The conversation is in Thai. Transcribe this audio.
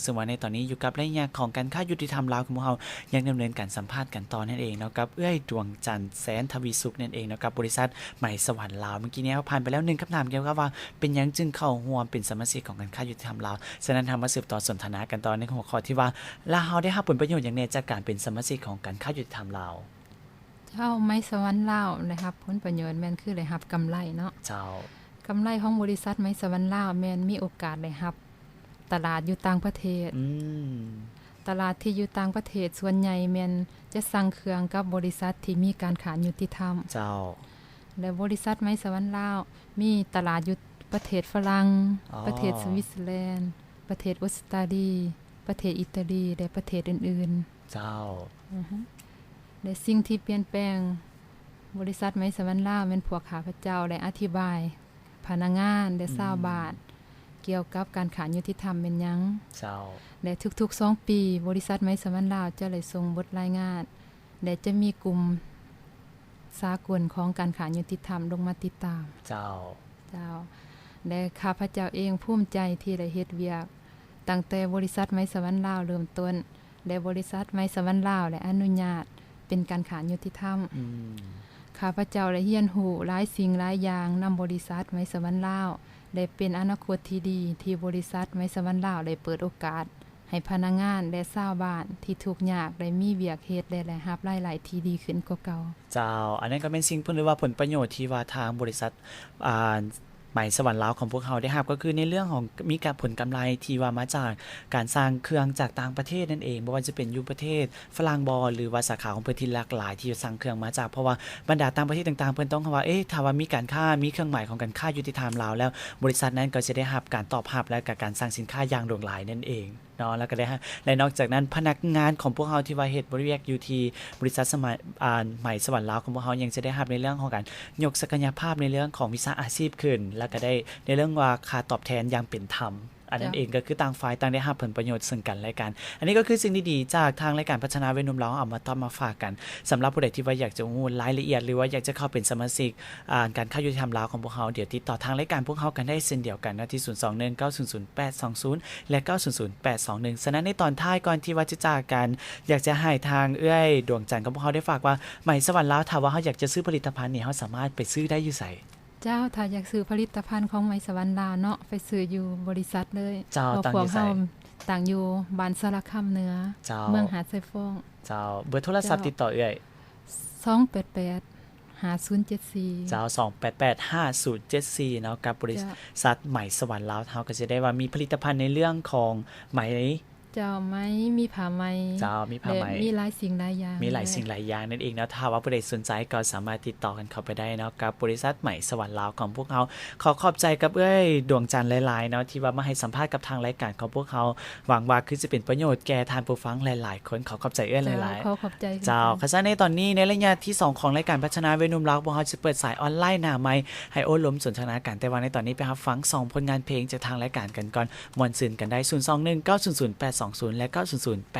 ซึ่งว่าในตอนนี้อยู่กับรายงานของการค่ายุติธรรมลาวของเรายังดำเนินการสัมภาษณ์กันต่อนั่นเองเนาะกับดวงจันทร์แสนทวีสุขนั่นเองเนาะกับบริษัทใหม่สวรรค์ลาวเมื่อกี้นี้ผ่านไปแล้ว1คำถามเกี่ยวกับว่าเป็นยังจึงเข้าร่วมเป็นสมาชิกของการค่ายุติธรรมลาวฉะนั้นทำมาสืบต่อสนทนากันต่อในหัวข้อที่ว่าลาวได้รับผลประโยชน์อย่างแน่จากการเป็นสมาชิกของการค่ายุติธรรมลาวเจ้าไม้สวรรค์ลาวนะครับผลประโยชน์แม่นคือได้รับกำไรเนาะเจ้าก ำไรของบริษัทไม้สวรรค์ลาวแม่นมีโอกาสได้รับตลาดอยู่ต่างประเทศตลาดที่อยู่ต่างประเทศส่วนใหญ่แม่นจะสั่งเครื่องกับบริษัทที่มีการขายยุติธรรมเจ้าและบริษัทไม้สวรรค์ลาวมีตลาดอยู่ประเทศฝรั่งประเทศสวิตเซอร์แลนด์ประเทศออสเตรเลียประเทศอิตาลีและประเทศอื่นๆเจ้าและสิ่งที่เปลี่ยนแปลงบริษัทไม้สวรรค์ลาวแม่นพวกข้าพเจ้าได้อธิบายพนักงานและชาวบ้านเกี่ยวกับการขายยุติธรรมเป็นหยังเจ้าและทุกๆ2ปีบริษัทไม้สวรรค์ลาวจะได้ส่งบทรายงานและจะมีกลุ่มสากลของการขายยุติธรรมลงมาติดตามเจ้าและข้าพเจ้าเองภูมิใจที่ได้เฮ็ดเวียกตั้งแต่บริษัทไม้สวรรค์ลาวเริ่มต้นและบริษัทไม้สวรรค์ลาวและอนุญาตเป็นการขายยุติธรรมข้าพเจ้าได้เรียนรู้หลายสิ่งหลายอย่างนำบริษัทไม้สวรรค์ลาวได้เป็นอนาคตที่ดีที่บริษัทไม้สวรรค์ลาวได้เปิดโอกาสให้พนักงานและชาวบ้านที่ทุกข์ยากได้มีเวียกเฮ็ดและได้รับรายได้ที่ดีขึ้นกว่าเก่าเจ้าอันนั้นก็เป็นสิ่งเพิ่นเรียกว่าผลประโยชน์ที่ว่าทางบริษัทใหม่สวรรค์ลาวของพวกเขาได้รับก็คือในเรื่องของมีการผลกำไรที่ว่ามาจากการสร้างเครื่องจากต่างประเทศนั่นเองบ่ว่าจะเป็นอยู่ประเทศฝรั่งบอหรือว่าสาขาของเพิ่นที่หลากหลายที่สร้างเครื่องมาจากเพราะว่าบรรดาต่างประเทศต่างๆเพิ่นต้องว่าถ้าว่ามีการค้ามีเครื่องหมายของการค้ายุติธรรมลาวแล้วบริษัทนั้นก็จะได้รับการตอบรับและกับการสร้างสินค้าอย่างหลากหลายนั่นเองเนาะแล้วก็ได้และนอกจากนั้นพนักงานของพวกเราที่ว่าเฮ็ดบริเวณอยู่ที่บริษัทสมัยใหม่สวรรค์ลาวของพวกเรายังจะได้รับในเรื่องของการยกศักยภาพในเรื่องของวิชาอาชีพขึ้นแล้วก็ได้ในเรื่องว่าค่าตอบแทนอย่างเป็นธรรมอันนั้นเองก็คือต่างฝ่ายต่างได้รับผลประโยชน์ซึ่งกันและกันอันนี้ก็คือสิ่งดีๆจากทางรายการพัฒนาวัยหนุ่มลาวเอามาต้อนมาฝากกันสำหรับผู้ใดที่ว่าอยากจะรู้รายละเอียดหรือว่าอยากจะเข้าเป็นสมาชิกการค่ายุติธรรมลาวของพวกเราเดี๋ยวติดต่อทางรายการพวกเรากันได้เช่นเดียวกันนะที่0219000820และ900821ฉะนั้นในตอนท้ายก่อนที่ว่าจะจากกันอยากจะให้ทางดวงจันทร์ของพวกเราได้ฝากว่าใหม่สวรรค์ลาวถ้าว่าเฮาอยากจะซื้อผลิตภัณฑ์นี่เฮาสามารถไปซื้อได้อยู่ไสเจ้าถ้าอยากซื้อผลิตภัณฑ์ของไม้สวรรค์ลาวเนาะไปซื้ออยู่บริษัทเลยเจ้าตั้งอยู่ไสต่างอยู่บ้านสารคามเหนือเมืองหาดไซฟงเจ้าเบอร์โทรศัพท์ติดต่อ2885074เจ้า2885074เนาะกับบริษัทใหม่สวรรค์ลาวเฮาก็จะได้ว่ามีผลิตภัณฑ์ในเรื่องของไหมเจ้าไหมมีผ้าไหมเจ้ามีผ้าไหมมีหลายสิ่งหลายอย่างมีหลายสิ่งหลายอย่างนั่นเองนะถ้าว่าผู้ใดสนใจก็สามารถติดต่อกันเข้าไปได้เนาะกับบริษัทใหม่สวรรค์ลาวของพวกเราขอบใจกับดวงจันทร์หลายๆเนาะที่ว่ามาให้สัมภาษณ์กับทางรายการของพวกเขาหวังว่าคือจะเป็นประโยชน์แก่ท่านผู้ฟังหลายๆคนขอบใจหลายๆขอบใจเจ้าค่ะในตอนนี้ในระยะที่2ของรายการพัฒนาวัยหนุ่มลาวพวกเราจะเปิดสายออนไลน์หน้าใหม่ให้โอ้ล้มสนทนากันแต่ว่าในตอนนี้ไปรับฟัง2ผลงานเพลงจากทางรายการกันก่อนม่วนซื่นกันได้0219000820และ9008